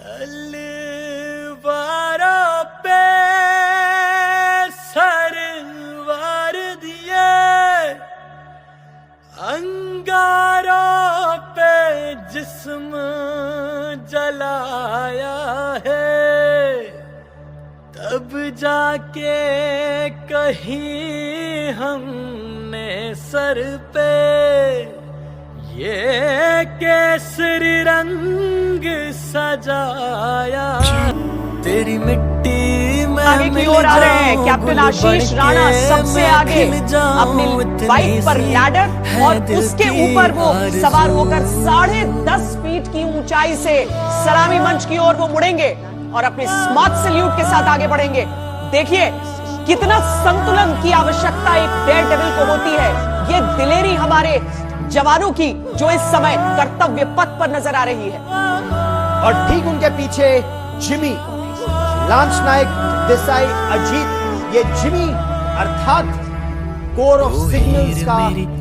तलवारों पे सरवार दिए, अंगारों पे जिस्म जलाया है, तब जाके कहीं हमने सर पे ये केसरी रंग सजाया। तेरी मिट्टी में आगे की ओर आ रहे हैं कैप्टन आशीष राणा सबसे आगे अपनी बाइक पर लैडर और उसके ऊपर वो सवार होकर 10.5 फीट की ऊंचाई से सलामी मंच की ओर वो मुड़ेंगे और अपने स्मार्ट सैल्यूट के साथ आगे बढ़ेंगे। देखिए कितना संतुलन की आवश्यकता एक डेयर डेविल को होती है। ये दिलेरी हमारे जवानों की जो इस समय कर्तव्य पथ पर नजर आ रही है। और ठीक उनके पीछे जिमी, लांस नायक, देसाई, अजीत। ये जिमी अर्थात कोर ऑफ सिग्नल्स का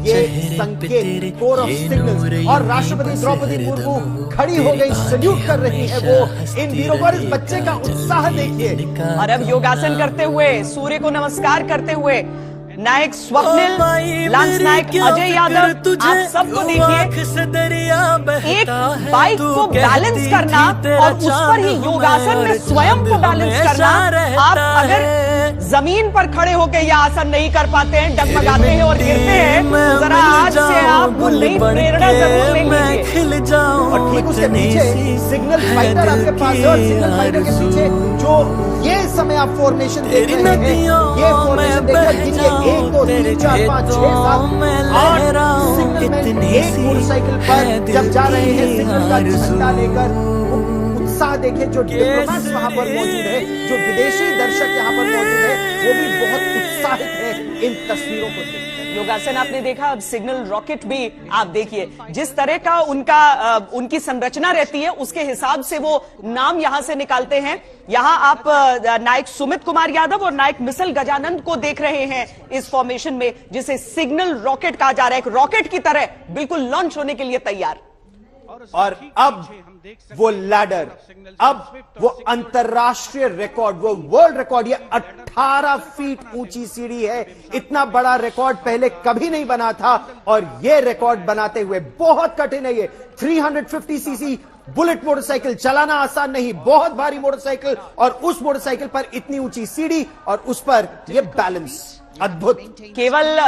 ये संकेत, कोर ऑफ सिग्नल्स। और राष्ट्रपति द्रौपदी मुर्मू खड़ी हो गई, सल्यूट कर रही है वो इन वीरों को। इस बच्चे का उत्साह देखिए। और अब योगासन करते हुए, सूर्य को नमस्कार करते हुए नायक स्वप्निल, लांस नायक अजय यादव, आप सबको देखिए एक बाइक को बैलेंस करना और उस पर ही योगासन में स्वयं को बैलेंस करना। आप अगर जमीन पर खड़े होकर यह आसन नहीं कर पाते हैं, डगमगाते हैं और गिरते हैं, जरा आज से आप वो नई प्रेरणा जरूर लेंगे। और ठीक उसके पीछे सिग्नल फाइटर आपके पास है, और सिग्नल फाइटर के पीछे जो ये समय आप फॉर्मेशन देख रहे हैं, ये फॉर्मेशन देखिए 1 2 3 4 5 6 7 8 सिग्नलमैन एक मोटरसाइकिल पर जब जा रहे हैं सिग्नल का झंडा लेकर। उत्साह देखिए, जो डिप्लोमेट्स वहां पर मौजूद है, जो विदेशी दर्शक यहाँ पर मौजूद है, वो भी बहुत उत्साहित है इन तस्वीरों को देखकर। योगासन आपने देखा, अब सिग्नल रॉकेट भी आप देखिए जिस तरह का उनकी संरचना रहती है उसके हिसाब से वो नाम यहां से निकालते हैं। यहां आप नायक सुमित कुमार यादव और नायक मिसल गजानंद को देख रहे हैं इस फॉर्मेशन में, जिसे सिग्नल रॉकेट कहा जा रहा है। एक रॉकेट की तरह बिल्कुल लॉन्च होने के लिए तैयार। और अब वो लैडर, अब वो अंतरराष्ट्रीय रिकॉर्ड, वो वर्ल्ड रिकॉर्ड, ये 18 फीट ऊंची सीढ़ी है। इतना बड़ा रिकॉर्ड पहले कभी नहीं बना था और ये रिकॉर्ड बनाते हुए बहुत कठिन है। ये 350 सीसी बुलेट मोटरसाइकिल चलाना आसान नहीं, बहुत भारी मोटरसाइकिल, और उस मोटरसाइकिल पर इतनी ऊंची सीढ़ी और उस पर ये बैलेंस अद्भुत। केवल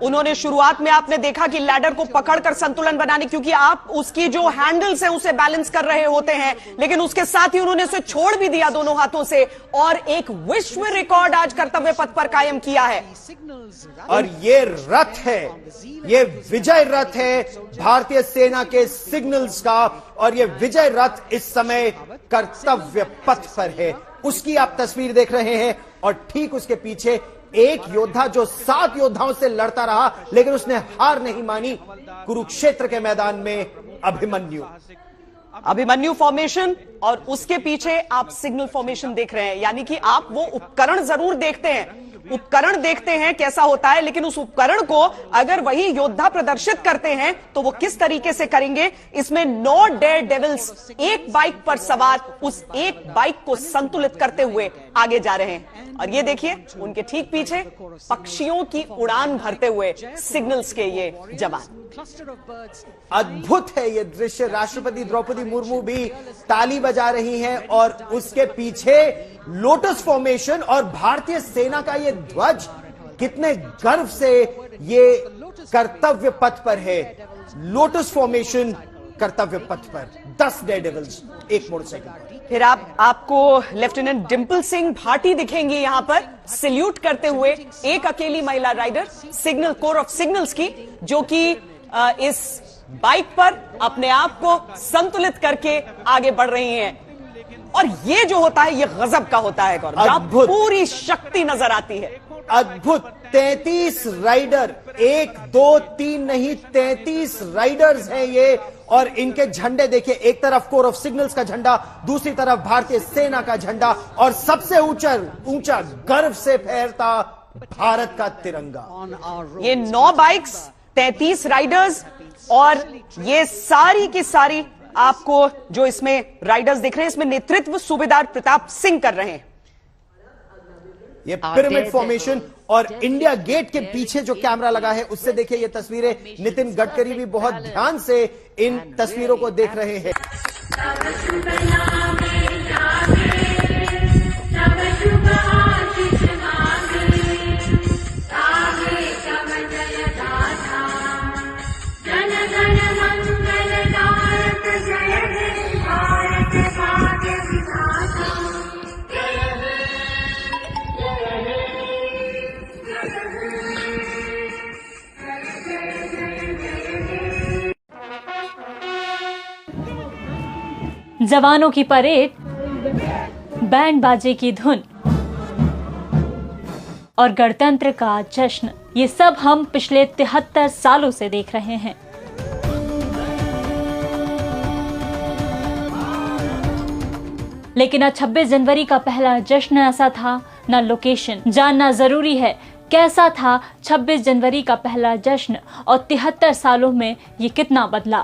उन्होंने शुरुआत में आपने देखा कि लैडर को पकड़कर संतुलन बनाने, क्योंकि आप उसकी जो हैंडल्स हैं उसे बैलेंस कर रहे होते हैं, लेकिन उसके साथ ही उन्होंने उसे छोड़ भी दिया दोनों हाथों से और एक विश्व रिकॉर्ड आज कर्तव्य पथ पर कायम किया है। और ये रथ है, ये विजय रथ है भारतीय सेना के सिग्नल्स का, और ये विजय रथ इस समय कर्तव्य पथ पर है। उसकी आप तस्वीर देख रहे हैं और ठीक उसके पीछे एक योद्धा जो 7 योद्धाओं से लड़ता रहा लेकिन उसने हार नहीं मानी, कुरुक्षेत्र के मैदान में अभिमन्यु फॉर्मेशन, और उसके पीछे आप सिग्नल फॉर्मेशन देख रहे हैं। यानी कि आप वो उपकरण जरूर देखते हैं, उपकरण देखते हैं कैसा होता है, लेकिन उस उपकरण को अगर वही योद्धा प्रदर्शित करते हैं तो वो किस तरीके से करेंगे। इसमें 9 डेयर डेविल्स एक बाइक पर सवार उस एक बाइक को संतुलित करते हुए आगे जा रहे हैं। और ये देखिए उनके ठीक पीछे पक्षियों की उड़ान भरते हुए सिग्नल्स के ये जवान। अद्भुत है ये दृश्य। राष्ट्रपति द्रौपदी मुर्मू भी ताली बजा रही हैं और उसके पीछे लोटस फॉर्मेशन और भारतीय सेना का ये ध्वज कितने गर्व से ये कर्तव्य पथ पर है। लोटस फॉर्मेशन कर्तव्य पथ पर 10 डेयर डेविल्स एक मोटरसाइकिल पर। फिर आपको लेफ्टिनेंट डिंपल सिंह भाटी दिखेंगी यहां पर सैल्यूट करते हुए, एक अकेली महिला rider signal Corps of Signals की, जो कि इस बाइक पर अपने आप को संतुलित करके आगे बढ़ रही हैं। और ये जो होता है ये गजब का होता है गौरव, पूरी शक्ति नजर आती है। अद्भुत 33 राइडर, 1 2 3 नहीं 33 राइडर्स हैं ये, और इनके झंडे देखिए, एक तरफ कोर ऑफ सिग्नल्स का झंडा, दूसरी तरफ भारतीय सेना का झंडा, और सबसे ऊंचा गर्व से फहरता भारत का तिरंगा। ये 9 बाइक्स, 33 राइडर्स और ये सारी की सारी आपको जो इसमें राइडर्स दिख रहे हैं, इसमें नेतृत्व सूबेदार प्रताप सिंह कर रहे हैं। ये पिरामिड फॉर्मेशन और इंडिया गेट के पीछे जो कैमरा लगा है उससे देखिए ये तस्वीरें। नितिन गडकरी भी बहुत ध्यान से इन तस्वीरों को देख रहे हैं। जवानों की परेड, बैंड बाजे की धुन और गणतंत्र का जश्न, ये सब हम पिछले 73 सालों से देख रहे हैं। लेकिन आज 26 जनवरी का पहला जश्न ऐसा था ना लोकेशन। जानना जरूरी है कैसा था 26 जनवरी का पहला जश्न और 73 सालों में ये कितना बदला।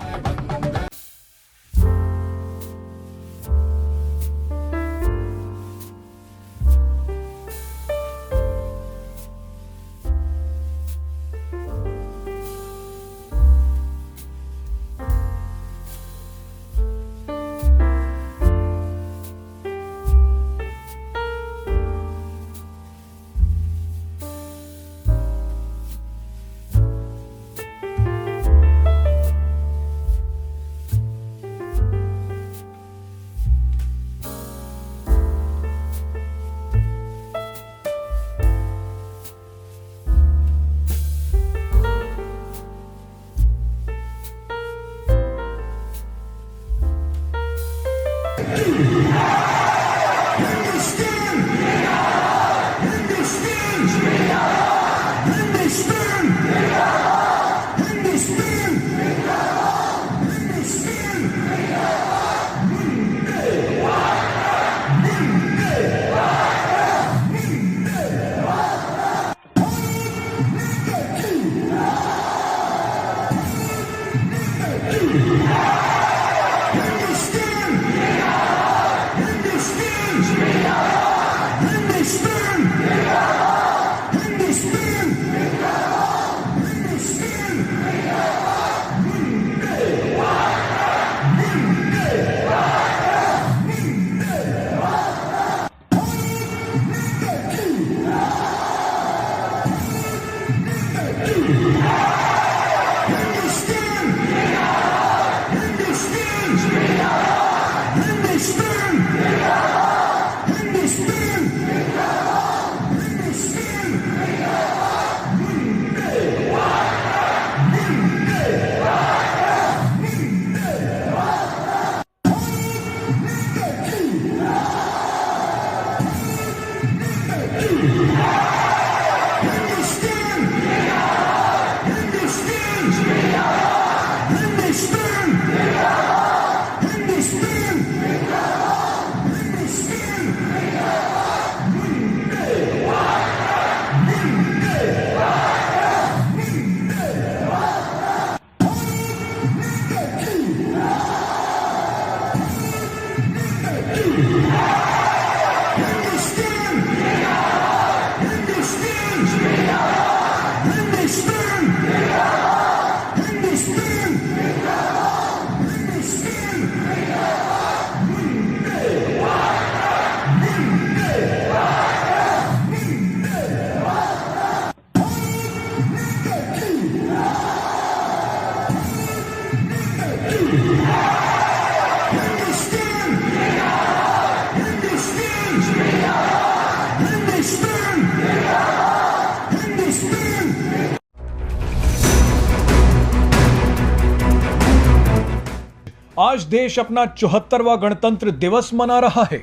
आज देश अपना 74वां गणतंत्र दिवस मना रहा है।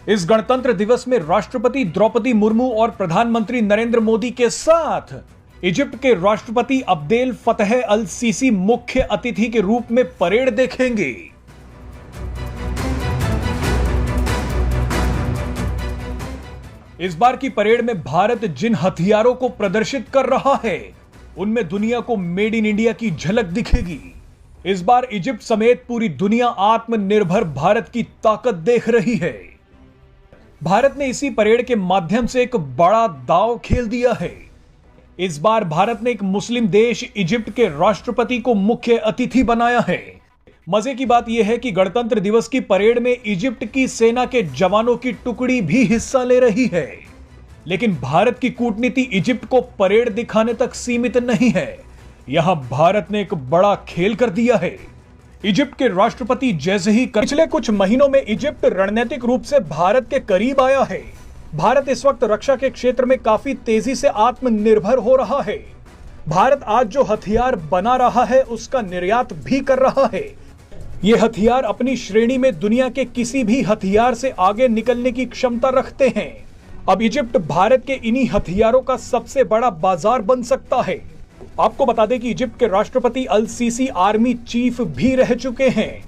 इस गणतंत्र दिवस में राष्ट्रपति द्रौपदी मुर्मू और प्रधानमंत्री नरेंद्र मोदी के साथ इजिप्ट के राष्ट्रपति अब्देल फतह अल सीसी मुख्य अतिथि के रूप में परेड देखेंगे। इस बार की परेड में भारत जिन हथियारों को प्रदर्शित कर रहा है उनमें दुनिया को मेड इन इंडिया की झलक दिखेगी। इस बार इजिप्ट समेत पूरी दुनिया आत्मनिर्भर भारत की ताकत देख रही है। भारत ने इसी परेड के माध्यम से एक बड़ा दांव खेल दिया है। इस बार भारत ने एक मुस्लिम देश इजिप्ट के राष्ट्रपति को मुख्य अतिथि बनाया है। मजे की बात यह है कि गणतंत्र दिवस की परेड में इजिप्ट की सेना के जवानों की टुकड़ी भी हिस्सा ले रही है। लेकिन भारत की कूटनीति इजिप्ट को परेड दिखाने तक सीमित नहीं है। यहां भारत ने एक बड़ा खेल कर दिया है। इजिप्ट के राष्ट्रपति जैसे ही पिछले कुछ महीनों में इजिप्ट रणनीतिक रूप से भारत के करीब आया है। भारत इस वक्त रक्षा के क्षेत्र में काफी तेजी से आत्मनिर्भर हो रहा है। भारत आज जो हथियार बना रहा है उसका निर्यात भी कर रहा है। ये हथियार अपनी श्रेणी में दुनिया के किसी भी हथियार से आगे निकलने की क्षमता रखते हैं। अब इजिप्ट भारत के इन्हीं हथियारों का सबसे बड़ा बाजार बन सकता है। आपको बता दें कि इजिप्ट के राष्ट्रपति अल सीसी आर्मी चीफ भी रह चुके हैं।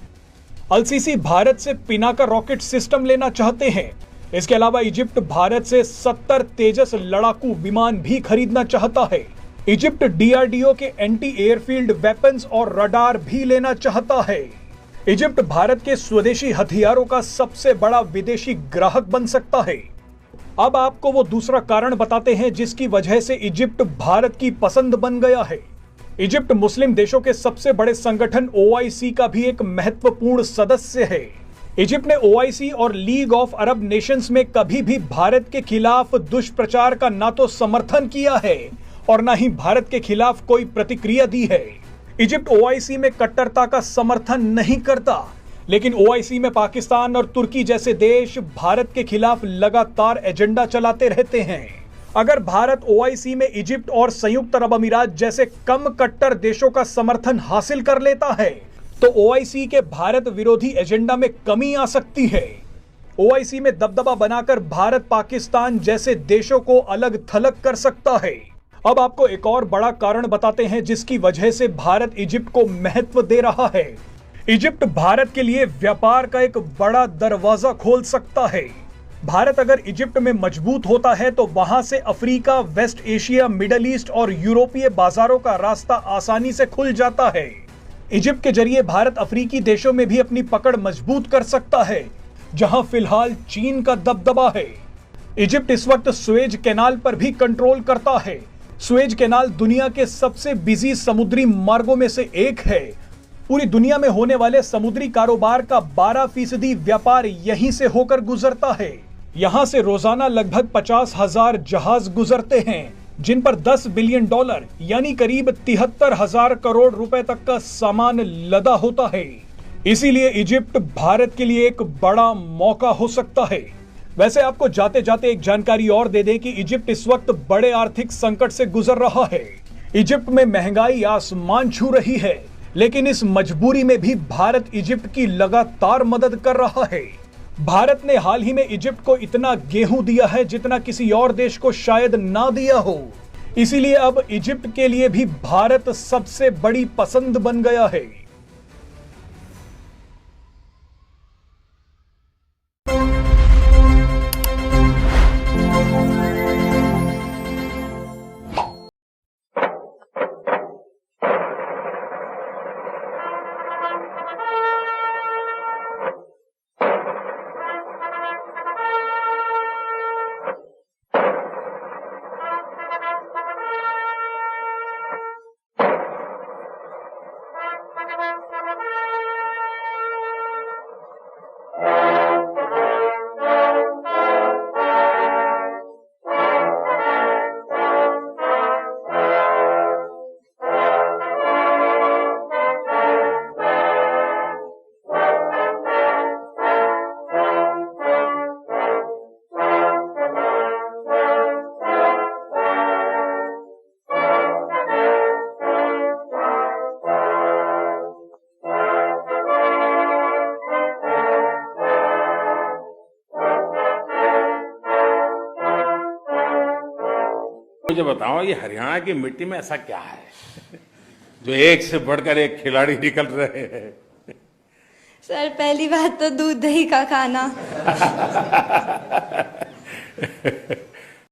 अल सीसी भारत से पिनाका रॉकेट सिस्टम लेना चाहते हैं। इसके अलावा इजिप्ट भारत से 70 तेजस लड़ाकू विमान भी खरीदना चाहता है। इजिप्ट डीआरडीओ के एंटी एयरफील्ड वेपन्स और रडार भी लेना चाहता है। इजिप्ट भारत के स्वदेशी हथियारों का सबसे बड़ा विदेशी ग्राहक बन सकता है। अब आपको वो दूसरा कारण बताते हैं जिसकी वजह से इजिप्ट भारत की पसंद बन गया है। इजिप्ट मुस्लिम देशों के सबसे बड़े संगठन ओआईसी का भी एक महत्वपूर्ण सदस्य है। इजिप्ट ने ओआईसी और लीग ऑफ अरब नेशंस में कभी भी भारत के खिलाफ दुष्प्रचार का ना तो समर्थन किया है और ना ही भारत के खिलाफ कोई प्रतिक्रिया दी है। इजिप्ट ओआईसी में कट्टरता का समर्थन नहीं करता, लेकिन ओआईसी में पाकिस्तान और तुर्की जैसे देश भारत के खिलाफ लगातार एजेंडा चलाते रहते हैं। अगर भारत ओआईसी में इजिप्ट और संयुक्त अरब अमीरात जैसे कम कट्टर देशों का समर्थन हासिल कर लेता है तो ओआईसी के भारत विरोधी एजेंडा में कमी आ सकती है। ओआईसी में दबदबा बनाकर भारत पाकिस्तान जैसे देशों को अलग थलग कर सकता है। अब आपको एक और बड़ा कारण बताते हैं जिसकी वजह से भारत इजिप्ट को महत्व दे रहा है। इजिप्ट भारत के लिए व्यापार का एक बड़ा दरवाजा खोल सकता है। भारत अगर इजिप्ट में मजबूत होता है तो वहां से Africa, West Asia, Middle East और यूरोपीय बाजारों का रास्ता आसानी से खुल जाता है। इजिप्ट के जरिए भारत अफ्रीकी देशों में भी अपनी पकड़ मजबूत कर सकता है, जहां फिलहाल चीन का दबदबा है। इजिप्ट इस वक्त सुएज कैनाल पर भी कंट्रोल करता है। सुएज कैनाल दुनिया के सबसे बिजी समुद्री मार्गों में से एक है। पूरी दुनिया में होने वाले समुद्री कारोबार का 12% व्यापार यहीं से होकर गुजरता है। यहां से रोजाना लगभग 50,000 जहाज गुजरते हैं, जिन पर $10 बिलियन यानी करीब 73,000 करोड़ रुपए तक का सामान लदा होता है। इसीलिए इजिप्ट भारत के लिए एक बड़ा मौका हो सकता है। वैसे आपको जाते जाते एक जानकारी और दे दें कि इजिप्ट इस वक्त बड़े आर्थिक संकट से गुजर रहा है। इजिप्ट में महंगाई आसमान छू रही है, लेकिन इस मजबूरी में भी भारत इजिप्ट की लगातार मदद कर रहा है। भारत ने हाल ही में इजिप्ट को इतना गेहूं दिया है जितना किसी और देश को शायद ना दिया हो। इसीलिए अब इजिप्ट के लिए भी भारत सबसे बड़ी पसंद बन गया है। मुझे बताओ ये हरियाणा की मिट्टी में ऐसा क्या है जो एक से बढ़कर एक खिलाड़ी निकल रहे हैं? सर पहली बात तो दूध दही का खाना